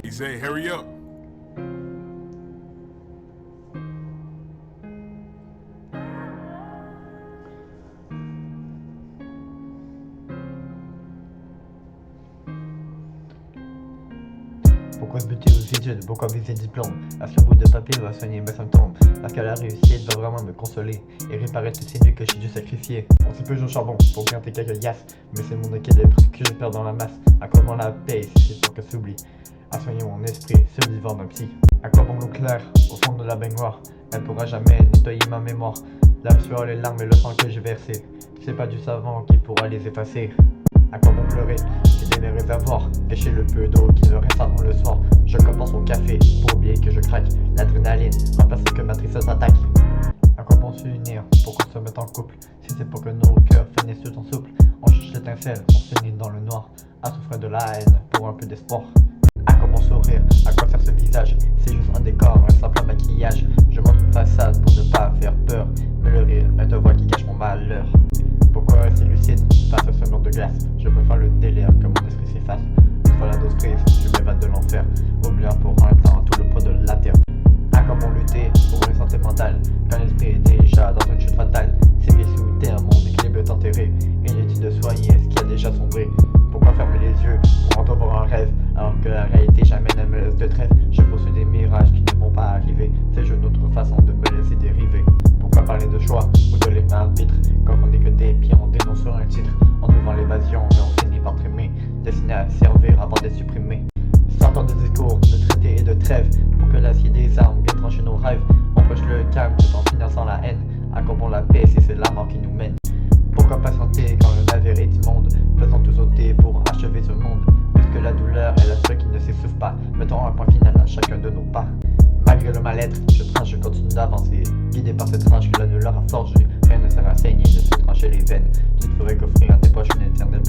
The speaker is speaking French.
Hey Zay, hurry up. Pourquoi se buter aux études? Pourquoi viser le diplôme? Parce qu'un bout de papier va soigner mes symptômes. Parce que la réussite va vraiment me consoler et réparer toutes ces nuits que j'ai dû sacrifier. On s'est peu au charbon pour grinter quelques yasses, mais c'est mon équilibre que je perds dans la masse. À quoi bon la paix si c'est pour que s'oublie? À soigner mon esprit, sur le divan d'un psy. À quoi bon l'eau claire au fond de la baignoire? Elle pourra jamais nettoyer ma mémoire. La sueur, les larmes et le sang que j'ai versé, c'est pas du savant qui pourra les effacer. À quoi bon pleurer? Vider mes réservoirs, cacher le peu d'eau qui me reste avant le soir. Je commence mon café pour oublier que je craque. L'adrénaline remplace que ma tristesse attaque. À quoi bon s'unir pour qu'on se mette en couple? Si c'est pour que nos cœurs finissent tout en souple. On cherche l'étincelle, on finit dans le noir. À souffrir de la haine pour un peu d'espoir. À quoi bon sourire? À quoi faire ce visage? C'est juste un décor, un simple maquillage. Je montre une façade pour ne pas faire peur, mais le rire est un voile qui cache mon malheur. Pourquoi rester lucide face à ce mur de glace? Je préfère le délire que mon esprit s'efface. Une fois la dose prise, je m'évade de l'enfer, oubliant pour un temps tout le poids de la terre. À quoi bon lutter pour une santé mentale quand l'esprit est déjà dans une chute fatale? Ses pieds sous terre, mon équilibre est enterré. Inutile de soigner ce qui a déjà sombré. Pourquoi fermer les yeux pour entrevoir un rêve alors que la réalité jamais ne me laisse de trêve? Je poursuis des mirages qui ne vont pas arriver. C'est juste une autre façon de me laisser dériver. Pourquoi parler de choix ou de libre arbitre quand on n'est que des pieds, on dénonce sur un titre. En devant l'évasion, mais on finit par trémer, destiné à servir avant d'être supprimé. Sortant de discours, de traités et de trêves, pour que l'acier des armes vienne trancher nos rêves. On prêche le calme tout en finançant la haine. À quoi bon la paix si c'est la mort qui nous mène? Pourquoi patienter quand le navire est immonde? Faisons tout sauter pour achever ce monde. Puisque la douleur est la seule qui ne s'essouffle pas. Mettons un point final à chacun de nos pas. Malgré le mal-être, je continue d'avancer. Guidé par cette rage que la douleur a forgée. Rien ne sert à saigner, ne se trancher les veines. Tu ne ferais qu'offrir à tes poches une éternelle